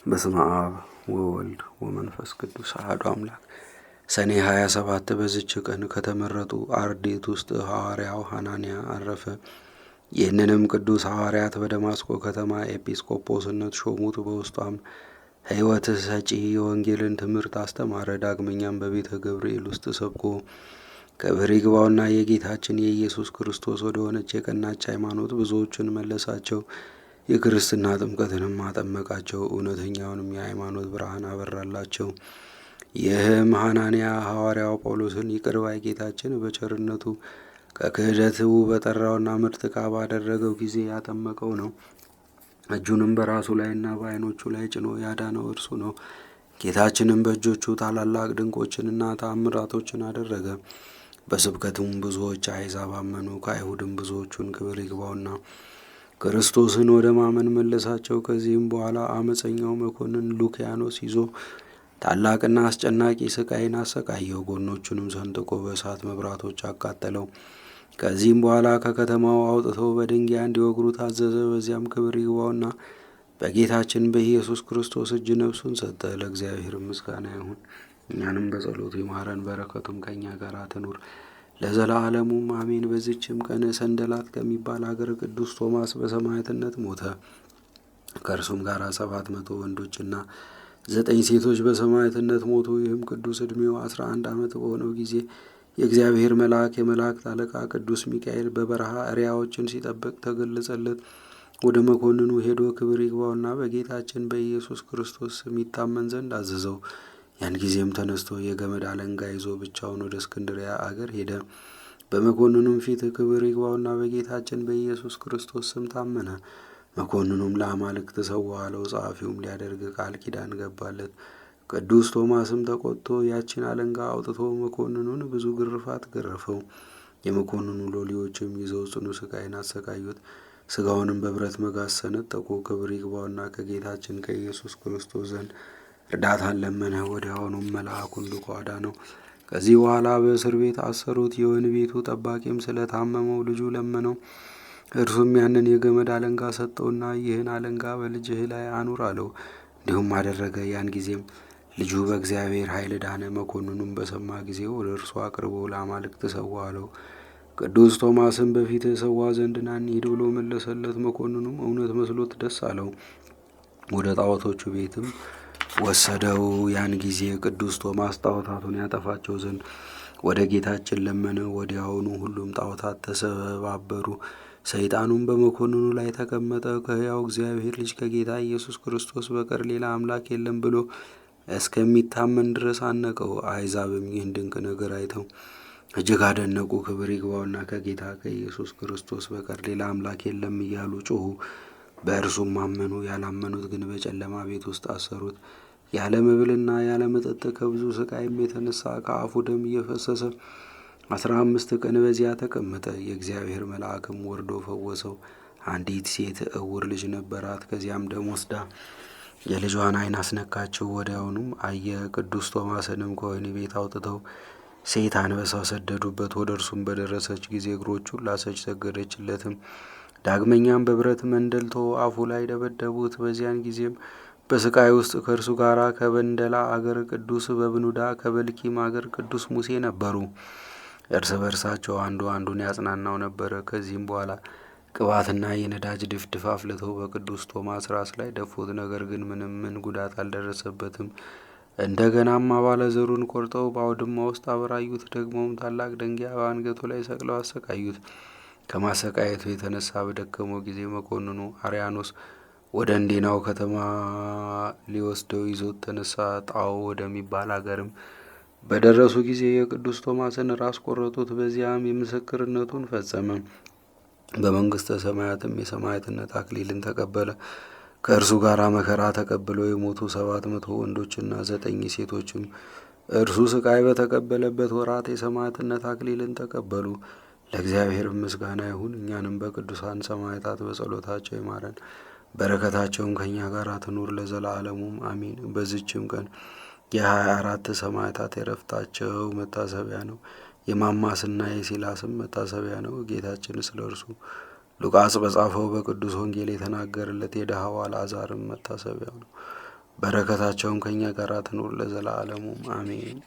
በስመ አብ ወወልድ ወመንፈስ ቅዱስ አሐዱ አምላክ። ሰኔ 27 በዚች ቀን ከተመረጡ አርድእት ውስጥ ሐዋርያው ሐናንያ አረፈ። ይህንንም ቅዱስ ሐዋርያት በደማስቆ ከተማ ኤጲስቆጶስነት ሾሙት። በውስጧም ሕይወት ሰጪ የወንጌልን ትምህርት አስተማረ። ዳግመኛም በቤተ ገብርኤል ውስጥ ሰብኮ ክብር ይግባውና የጌታችን የኢየሱስ ክርስቶስ ወደ ሆነች የቀናች ሃይማኖት ብዙዎችን መለሳቸው። የክርስትና ጥምቀትንም አጠመቃቸው። እውነተኛውንም የሃይማኖት ብርሃን አበራላቸው። ይህም ሐናንያ ሐዋርያው ጳውሎስን ይቅር ባይ ጌታችን በቸርነቱ ከክህደቱ በጠራውና ምርጥ ዕቃ ባደረገው ጊዜ ያጠመቀው ነው። እጁንም በራሱ ላይና በዓይኖቹ ላይ ጭኖ ያዳነው እርሱ ነው። ጌታችንም በእጆቹ ታላላቅ ድንቆችንና ተአምራቶችን አደረገ። በስብከቱም ብዙዎች አሕዛብ አመኑ። ከአይሁድም ብዙዎቹን ክብር ይግባውና ክርስቶስን ወደ ማመን መለሳቸው። ከዚህም በኋላ አመፀኛው መኮንን ሉኪያኖስ ይዞ ታላቅና አስጨናቂ ስቃይን አሰቃየው። ጎኖቹንም ሰንጥቆ በእሳት መብራቶች አቃጠለው። ከዚህም በኋላ ከከተማው አውጥተው በድንጋይ እንዲወግሩ ታዘዘ። በዚያም ክብር ይግባውና በጌታችን በኢየሱስ ክርስቶስ እጅ ነፍሱን ሰጠ። ለእግዚአብሔር ምስጋና ይሁን፣ እኛንም በጸሎቱ ይማረን፣ በረከቱም ከእኛ ጋር ትኑር ለዘላለሙም አሜን። በዚችም ቀን ሰንደላት ከሚባል አገር ቅዱስ ቶማስ በሰማዕትነት ሞተ። ከእርሱም ጋር 700 ወንዶችና 9 ሴቶች በሰማዕትነት ሞቱ። ይህም ቅዱስ ዕድሜው 11 ዓመት በሆነው ጊዜ የእግዚአብሔር መልአክ የመላእክት አለቃ ቅዱስ ሚካኤል በበረሃ እሪያዎችን ሲጠብቅ ተገለጸለት። ወደ መኮንኑ ሄዶ ክብር ይግባውና በጌታችን በኢየሱስ ክርስቶስ ስም ይታመን ዘንድ አዘዘው። ያን ጊዜም ተነስቶ የገመድ አለንጋ ይዞ ብቻውን ወደ እስክንድርያ አገር ሄደ። በመኮንኑም ፊት ክብር ይግባውና በጌታችን በኢየሱስ ክርስቶስ ስም ታመነ። መኮንኑም ለአማልክት ሰዋ አለው። ጸሐፊውም ሊያደርግ ቃል ኪዳን ገባለት። ቅዱስ ቶማስም ተቆጥቶ ያችን አለንጋ አውጥቶ መኮንኑን ብዙ ግርፋት ገረፈው። የመኮንኑ ሎሌዎችም ይዘው ጽኑ ስቃይን አሰቃዩት። ስጋውንም በብረት መጋዝ ሰነጠቁ። ክብር ይግባውና ከጌታችን ከኢየሱስ ክርስቶስ ዘንድ እርዳታን ለመነ። ወዲያውኑም መልአኩን ልኮ አዳነው። ከዚህ በኋላ በእስር ቤት አሰሩት። የወህኒ ቤቱ ጠባቂም ስለታመመው ልጁ ለመነው። እርሱም ያንን የገመድ አለንጋ ሰጠውና ይህን አለንጋ በልጅህ ላይ አኑር አለው። እንዲሁም አደረገ። ያን ጊዜም ልጁ በእግዚአብሔር ኃይል ዳነ። መኮንኑም በሰማ ጊዜ ወደ እርሱ አቅርቦ ለአማልክት ሰዋ አለው። ቅዱስ ቶማስም በፊትህ ሰዋ ዘንድ ና እንሂድ ብሎ መለሰለት። መኮንኑም እውነት መስሎት ደስ አለው። ወደ ጣዖቶቹ ቤትም ወሰደው። ያን ጊዜ ቅዱስ ቶማስ ጣዖታቱን ያጠፋቸው ዘንድ ወደ ጌታችን ለመነ። ወዲያውኑ ሁሉም ጣዖታት ተሰባበሩ። ሰይጣኑም በመኮንኑ ላይ ተቀመጠ። ከሕያው እግዚአብሔር ልጅ ከጌታ ኢየሱስ ክርስቶስ በቀር ሌላ አምላክ የለም ብሎ እስከሚታመን ድረስ አነቀው። አሕዛብም ይህን ድንቅ ነገር አይተው እጅግ አደነቁ። ክብር ይግባውና ከጌታ ከኢየሱስ ክርስቶስ በቀር ሌላ አምላክ የለም እያሉ ጮኹ። በእርሱም አመኑ። ያላመኑት ግን በጨለማ ቤት ውስጥ አሰሩት። ያለ መብልና ያለ መጠጥ ከብዙ ስቃይም የተነሳ ከአፉ ደም እየፈሰሰ 15 ቀን በዚያ ተቀመጠ። የእግዚአብሔር መልአክም ወርዶ ፈወሰው። አንዲት ሴት እውር ልጅ ነበራት። ከዚያም ደም ወስዳ የልጇን ዓይን አስነካችው። ወዲያውኑም አየ። ቅዱስ ቶማስንም ከወህኒ ቤት አውጥተው ሴት አንበሳው ሰደዱበት። ወደ እርሱም በደረሰች ጊዜ እግሮቹን ላሰች፣ ሰገደችለትም። ዳግመኛም በብረት መንደልቶ አፉ ላይ ደበደቡት። በዚያን ጊዜም በስቃይ ውስጥ ከእርሱ ጋር ከበንደላ አገር ቅዱስ በብኑዳ ከበልኪም አገር ቅዱስ ሙሴ ነበሩ። እርስ በርሳቸው አንዱ አንዱን ያጽናናው ነበረ። ከዚህም በኋላ ቅባትና የነዳጅ ድፍድፍ አፍልተው በቅዱስ ቶማስ ራስ ላይ ደፉት። ነገር ግን ምን ጉዳት አልደረሰበትም። እንደገናም አባለ ዘሩን ቆርጠው በአውድማ ውስጥ አበራዩት። ደግሞም ታላቅ ደንጊያ በአንገቱ ላይ ሰቅለው አሰቃዩት። ከማሰቃየቱ የተነሳ በደከመው ጊዜ መኮንኑ አርያኖስ ወደ እንዴናው ከተማ ሊወስደው ይዞት ተነሳ። ጣው ወደሚባል አገርም በደረሱ ጊዜ የቅዱስ ቶማስን ራስ ቆረጡት። በዚያም የምስክርነቱን ፈጸመ። በመንግስተ ሰማያትም የሰማዕትነት አክሊልን ተቀበለ። ከእርሱ ጋር መከራ ተቀብለው የሞቱ 700 ወንዶችና 9 ሴቶችም እርሱ ስቃይ በተቀበለበት ወራት የሰማዕትነት አክሊልን ተቀበሉ። ለእግዚአብሔር ምስጋና ይሁን፣ እኛንም በቅዱሳን ሰማዕታት በጸሎታቸው ይማረን፣ በረከታቸውም ከእኛ ጋር ትኑር ለዘላለሙም አሜን። በዚችም ቀን የ24 ሰማዕታት የዕረፍታቸው መታሰቢያ ነው። የማማስና የሲላስም መታሰቢያ ነው። ጌታችን ስለ እርሱ ሉቃስ በጻፈው በቅዱስ ወንጌል የተናገረለት የድሃው አልዓዛርም መታሰቢያው ነው። በረከታቸውም ከእኛ ጋር ትኑር ለዘላለሙ አሜን።